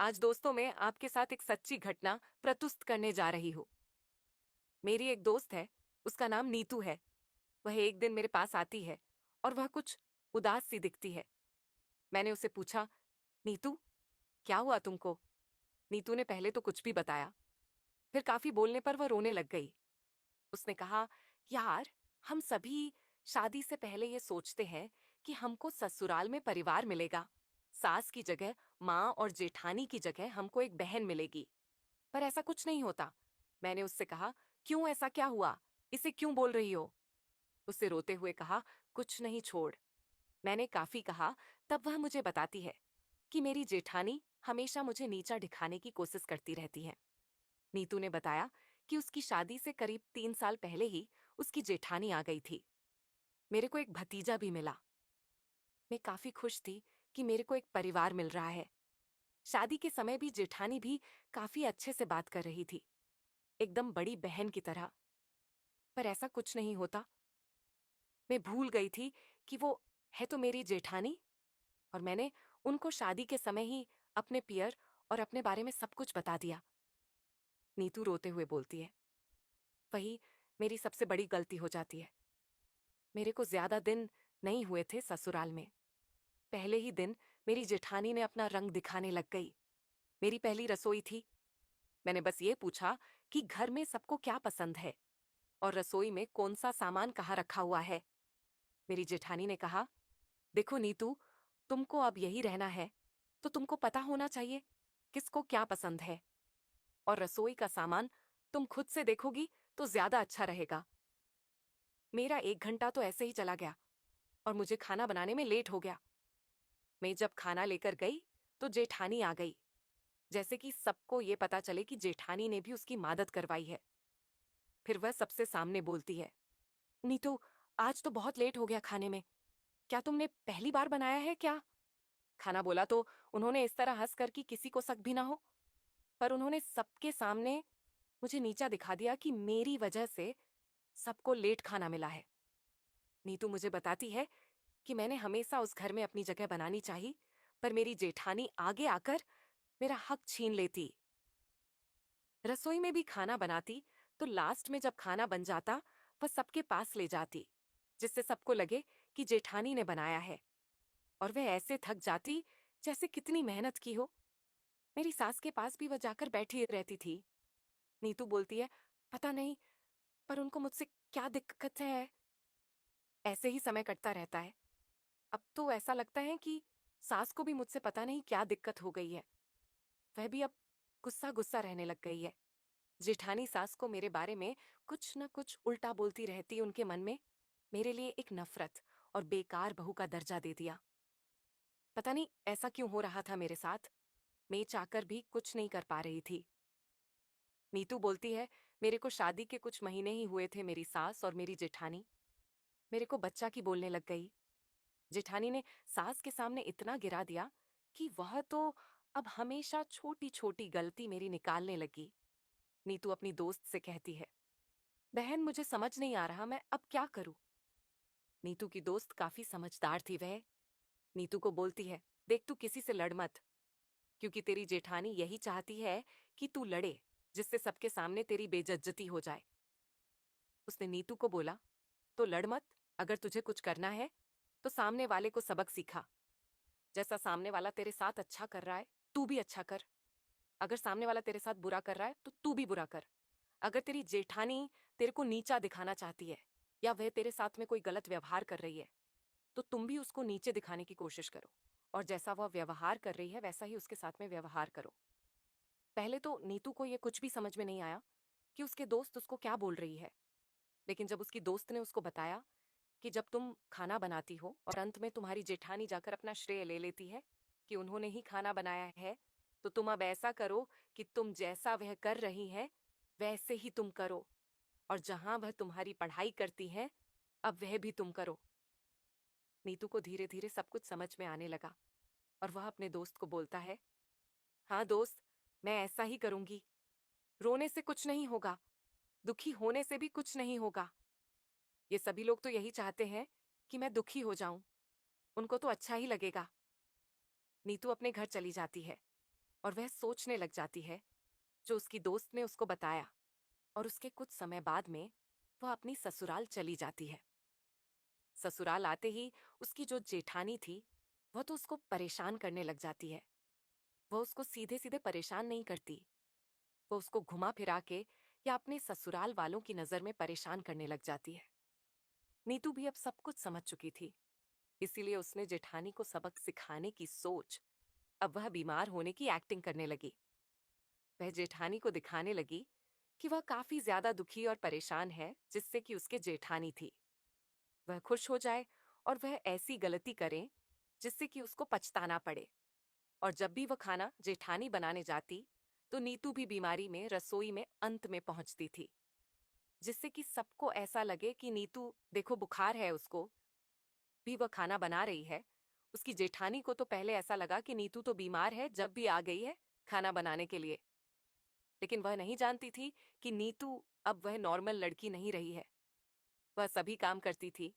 आज दोस्तों मैं आपके साथ एक सच्ची घटना प्रस्तुत करने जा रही हूँ। मेरी एक दोस्त है, उसका नाम नीतू है। वह एक दिन मेरे पास आती है और वह कुछ उदास सी दिखती है। मैंने उसे पूछा, नीतू, क्या हुआ तुमको? नीतू ने पहले तो कुछ भी बताया, फिर काफी बोलने पर वह रोने लग गई। उसने कहा, यार, हम सभी शादी से पहले ये सोचते हैं कि हमको ससुराल में परिवार मिलेगा, सास की जगह माँ और जेठानी की जगह हमको एक बहन मिलेगी। पर ऐसा कुछ नहीं होता। मैंने उससे कहा, क्यों, ऐसा क्या हुआ? इसे क्यों बोल रही हो? उससे रोते हुए कहा, कुछ नहीं, छोड़। मैंने काफी कहा, तब वह मुझे बताती है कि मेरी जेठानी हमेशा मुझे नीचा दिखाने की कोशिश करती रहती है। नीतू ने बताया कि उसकी शादी से करीब 3 साल पहले ही उसकी जेठानी आ गई थी। मेरे को एक भतीजा भी मिला। मैं काफी खुश थी कि मेरे को एक परिवार मिल रहा है। शादी के समय भी जेठानी भी काफी अच्छे से बात कर रही थी, एकदम बड़ी बहन की तरह। पर ऐसा कुछ नहीं होता। मैं भूल गई थी कि वो है तो मेरी जेठानी, और मैंने उनको शादी के समय ही अपने पियर और अपने बारे में सब कुछ बता दिया। नीतू रोते हुए बोलती है, वही मेरी सबसे बड़ी गलती हो जाती है। मेरे को ज्यादा दिन नहीं हुए थे ससुराल में, पहले ही दिन मेरी जेठानी ने अपना रंग दिखाने लग गई। मेरी पहली रसोई थी। मैंने बस ये पूछा कि घर में सबको क्या पसंद है और रसोई में कौन सा सामान कहाँ रखा हुआ है। मेरी जेठानी ने कहा, देखो नीतू, तुमको अब यही रहना है, तो तुमको पता होना चाहिए किसको क्या पसंद है, और रसोई का सामान तुम खुद से देखोगी तो ज्यादा अच्छा रहेगा। मेरा 1 घंटा तो ऐसे ही चला गया और मुझे खाना बनाने में लेट हो गया। मैं जब खाना लेकर गई तो जेठानी आ गई, जैसे कि सबको ये पता चले कि जेठानी ने भी उसकी मदद करवाई है। फिर वह सबसे सामने बोलती है, नीतू, आज तो बहुत लेट हो गया खाने में। क्या तुमने पहली बार बनाया है क्या? खाना बोला तो उन्होंने इस तरह हंस कर कि किसी को शक भी ना हो, पर उन्होंने सबके सामने मुझे नीचा दिखा दिया कि मेरी वजह से सबको लेट खाना मिला है। नीतू मुझे बताती है कि मैंने हमेशा उस घर में अपनी जगह बनानी चाहिए, पर मेरी जेठानी आगे आकर मेरा हक छीन लेती। रसोई में भी खाना बनाती तो लास्ट में जब खाना बन जाता वह सबके पास ले जाती, जिससे सबको लगे कि जेठानी ने बनाया है, और वह ऐसे थक जाती जैसे कितनी मेहनत की हो। मेरी सास के पास भी वह जाकर बैठी रहती थी। नीतू बोलती है, पता नहीं, पर उनको मुझसे क्या दिक्कत है। ऐसे ही समय कटता रहता है। अब तो ऐसा लगता है कि सास को भी मुझसे पता नहीं क्या दिक्कत हो गई है। वह भी अब गुस्सा गुस्सा रहने लग गई है। जेठानी सास को मेरे बारे में कुछ न कुछ उल्टा बोलती रहती, उनके मन में मेरे लिए एक नफरत और बेकार बहू का दर्जा दे दिया। पता नहीं ऐसा क्यों हो रहा था मेरे साथ। मैं चाहकर भी कुछ नहीं कर पा रही थी। नीतू बोलती है, मेरे को शादी के कुछ महीने ही हुए थे, मेरी सास और मेरी जेठानी मेरे को बच्चा की बोलने लग गई। जेठानी ने सास के सामने इतना गिरा दिया कि वह तो अब हमेशा छोटी छोटी गलती मेरी निकालने लगी। नीतू अपनी दोस्त से कहती है, बहन, मुझे समझ नहीं आ रहा मैं अब क्या करूं। नीतू की दोस्त काफी समझदार थी। वह नीतू को बोलती है, देख, तू किसी से लड़ मत, क्योंकि तेरी जेठानी यही चाहती है कि तू लड़े, जिससे सबके सामने तेरी बेइज्जती हो जाए। उसने नीतू को बोला, तो लड़ मत। अगर तुझे कुछ करना है तो सामने वाले को सबक सिखा। जैसा सामने वाला तेरे साथ अच्छा कर रहा है, तू भी अच्छा कर। अगर सामने वाला तेरे साथ बुरा कर रहा है तो तू भी बुरा कर। अगर तेरी जेठानी तेरे को नीचा दिखाना चाहती है या वह तेरे साथ में कोई गलत व्यवहार कर रही है, तो तुम भी उसको नीचे दिखाने की कोशिश करो, और जैसा वह व्यवहार कर रही है वैसा ही उसके साथ में व्यवहार करो। पहले तो नीतू को यह कुछ भी समझ में नहीं आया कि उसके दोस्त उसको क्या बोल रही है, लेकिन जब उसकी दोस्त ने उसको बताया कि जब तुम खाना बनाती हो और अंत में तुम्हारी जेठानी जाकर अपना श्रेय ले लेती है कि उन्होंने ही खाना बनाया है, तो तुम अब ऐसा करो कि तुम जैसा वह कर रही हैं वैसे ही तुम करो, और जहां वह तुम्हारी पढ़ाई करती हैं अब वह भी तुम करो। नीतू को धीरे धीरे सब कुछ समझ में आने लगा और वह अपने दोस्त को बोलता है, हाँ दोस्त, मैं ऐसा ही करूंगी। रोने से कुछ नहीं होगा, दुखी होने से भी कुछ नहीं होगा। ये सभी लोग तो यही चाहते हैं कि मैं दुखी हो जाऊं, उनको तो अच्छा ही लगेगा। नीतू अपने घर चली जाती है और वह सोचने लग जाती है जो उसकी दोस्त ने उसको बताया। और उसके कुछ समय बाद में वह अपनी ससुराल चली जाती है। ससुराल आते ही उसकी जो जेठानी थी वह तो उसको परेशान करने लग जाती है। वह उसको सीधे सीधे परेशान नहीं करती, वो उसको घुमा फिरा के या अपने ससुराल वालों की नजर में परेशान करने लग जाती है। नीतू भी अब सब कुछ समझ चुकी थी, इसीलिए उसने जेठानी को सबक सिखाने की सोच अब वह बीमार होने की एक्टिंग करने लगी। वह जेठानी को दिखाने लगी कि वह काफी ज्यादा दुखी और परेशान है, जिससे कि उसके जेठानी थी वह खुश हो जाए और वह ऐसी गलती करे जिससे कि उसको पछताना पड़े। और जब भी वह खाना जेठानी बनाने जाती तो नीतू भी बीमारी में रसोई में अंत में पहुंचती थी, जिससे कि सबको ऐसा लगे कि नीतू देखो बुखार है उसको, भी वह खाना बना रही है। उसकी जेठानी को तो पहले ऐसा लगा कि नीतू तो बीमार है जब भी आ गई है खाना बनाने के लिए, लेकिन वह नहीं जानती थी कि नीतू अब वह नॉर्मल लड़की नहीं रही है। वह सभी काम करती थी,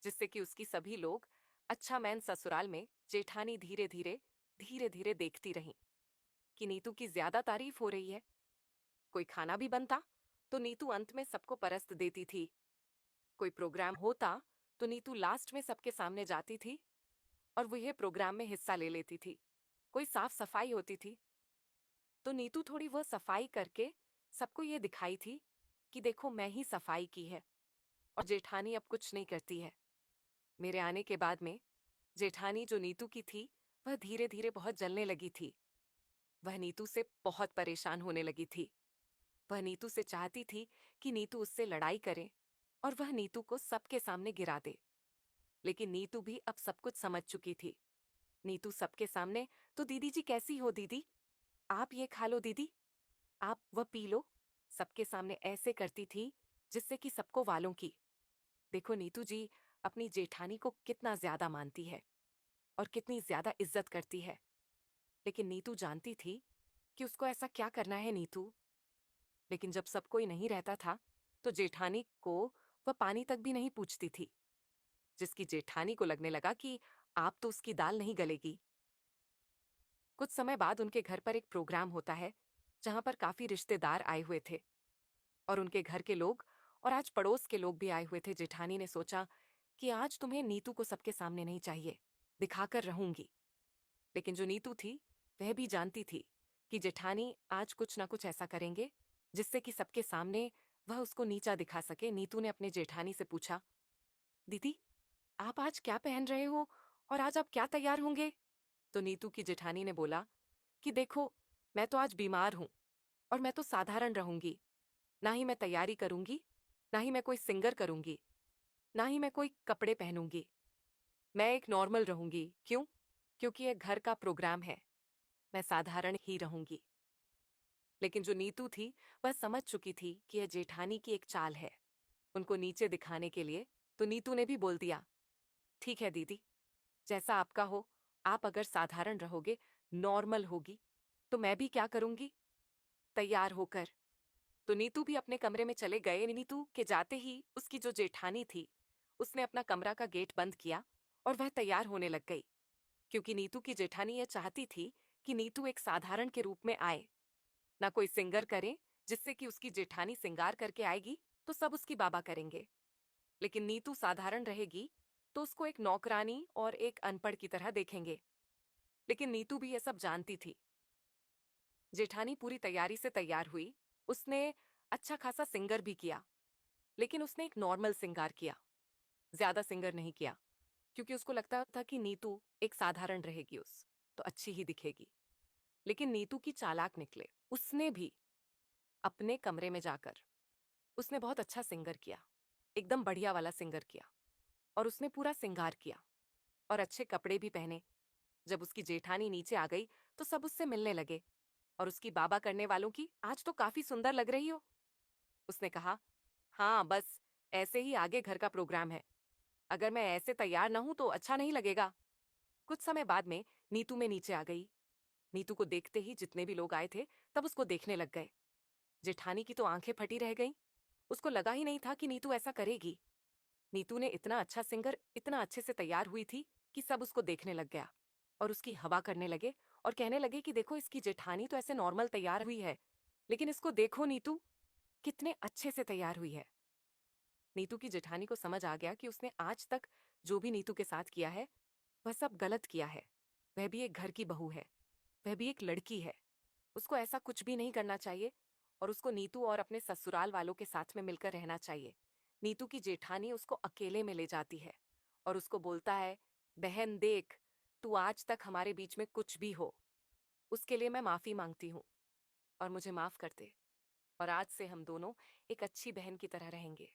जिससे कि उसकी सभी लोग अच्छा मैन ससुराल में जेठानी धीरे धीरे देखती रहीं कि नीतू की ज्यादा तारीफ हो रही है। कोई खाना भी बनता तो नीतू अंत में सबको परस्त देती थी। कोई प्रोग्राम होता तो नीतू लास्ट में सबके सामने जाती थी और वो ये प्रोग्राम में हिस्सा ले लेती थी। कोई साफ सफाई होती थी तो नीतू थोड़ी वह सफाई करके सबको ये दिखाई थी कि देखो मैं ही सफाई की है और जेठानी अब कुछ नहीं करती है। मेरे आने के बाद में जेठानी जो नीतू की थी वह धीरे धीरे बहुत जलने लगी थी। वह नीतू से बहुत परेशान होने लगी थी। वह नीतू से चाहती थी कि नीतू उससे लड़ाई करे और वह नीतू को सबके सामने गिरा दे। लेकिन नीतू भी अब सब कुछ समझ चुकी थी। नीतू सबके सामने तो दीदी जी कैसी हो दीदी, आप ये खा लो दीदी, आप वह पी लो, सबके सामने ऐसे करती थी जिससे कि सबको वालों की देखो नीतू जी अपनी जेठानी को कितना ज्यादा मानती है और कितनी ज्यादा इज्जत करती है। लेकिन नीतू जानती थी कि उसको ऐसा क्या करना है नीतू। लेकिन जब सब कोई नहीं रहता था तो जेठानी को वह पानी तक भी नहीं पूछती थी, जिसकी जेठानी को लगने लगा कि आप तो उसकी दाल नहीं गलेगी। कुछ समय बाद उनके घर पर एक प्रोग्राम होता है जहां पर काफी रिश्तेदार आए हुए थे और उनके घर के लोग और आज पड़ोस के लोग भी आए हुए थे। जेठानी ने सोचा कि आज तुम्हें नीतू को सबके सामने नहीं चाहिए, दिखाकर रहूंगी। लेकिन जो नीतू थी वह भी जानती थी कि जेठानी आज कुछ ना कुछ ऐसा करेंगे जिससे कि सबके सामने वह उसको नीचा दिखा सके। नीतू ने अपने जेठानी से पूछा, दीदी आप आज क्या पहन रहे हो और आज आप क्या तैयार होंगे? तो नीतू की जेठानी ने बोला कि देखो मैं तो आज बीमार हूं और मैं तो साधारण रहूंगी, ना ही मैं तैयारी करूंगी, ना ही मैं कोई सिंगर करूंगी, ना ही मैं कोई कपड़े पहनूंगी। मैं एक नॉर्मल रहूंगी। क्यों? क्योंकि यह घर का प्रोग्राम है, मैं साधारण ही रहूंगी। लेकिन जो नीतू थी वह समझ चुकी थी कि यह जेठानी की एक चाल है उनको नीचे दिखाने के लिए। तो नीतू ने भी बोल दिया, ठीक है दीदी, जैसा आपका हो, आप अगर साधारण रहोगे, नॉर्मल होगी, तो मैं भी क्या करूंगी, तैयार होकर। तो नीतू भी अपने कमरे में चले गए। नीतू के जाते ही उसकी जो जेठानी थी उसने अपना कमरा का गेट बंद किया और वह तैयार होने लग गई, क्योंकि नीतू की जेठानी यह चाहती थी कि नीतू एक साधारण के रूप में आए, ना कोई सिंगर करे जिससे कि उसकी जेठानी सिंगार करके आएगी तो सब उसकी बाबा करेंगे। लेकिन नीतू साधारण रहेगी तो उसको एक नौकरानी और एक अनपढ़ की तरह देखेंगे। लेकिन नीतू भी यह सब जानती थी। जेठानी पूरी तैयारी से तैयार हुई, उसने अच्छा खासा सिंगर भी किया, लेकिन उसने एक नॉर्मल सिंगार किया, ज्यादा सिंगर नहीं किया, क्योंकि उसको लगता था कि नीतू एक साधारण रहेगी उस तो अच्छी ही दिखेगी। लेकिन नीतू की चालाक निकले, उसने भी अपने कमरे में जाकर उसने बहुत अच्छा सिंगर किया, एकदम बढ़िया वाला सिंगर किया, और उसने पूरा सिंगार किया और अच्छे कपड़े भी पहने। जब उसकी जेठानी नीचे आ गई तो सब उससे मिलने लगे और उसकी बाबा करने वालों की, आज तो काफी सुंदर लग रही हो। उसने कहा, हाँ बस ऐसे ही आगे घर का प्रोग्राम है, अगर मैं ऐसे तैयार ना हूं तो अच्छा नहीं लगेगा। कुछ समय बाद में नीतू में नीचे आ गई। नीतू को देखते ही जितने भी लोग आए थे तब उसको देखने लग गए। जेठानी की तो आंखें फटी रह गईं। उसको लगा ही नहीं था कि नीतू ऐसा करेगी। नीतू ने इतना अच्छा सिंगर इतना अच्छे से तैयार हुई थी कि सब उसको देखने लग गया और उसकी हवा करने लगे और कहने लगे कि देखो इसकी जेठानी तो ऐसे नॉर्मल तैयार हुई है, लेकिन इसको देखो नीतू, कितने अच्छे से तैयार हुई है। नीतू की जेठानी को समझ आ गया कि उसने आज तक जो भी नीतू के साथ किया है वह सब गलत किया है। वह भी एक घर की बहू है, वह भी एक लड़की है, उसको ऐसा कुछ भी नहीं करना चाहिए और उसको नीतू और अपने ससुराल वालों के साथ में मिलकर रहना चाहिए। नीतू की जेठानी उसको अकेले में ले जाती है और उसको बोलता है, बहन देख, तू आज तक हमारे बीच में कुछ भी हो, उसके लिए मैं माफी मांगती हूँ और मुझे माफ कर दे, और आज से हम दोनों एक अच्छी बहन की तरह रहेंगे।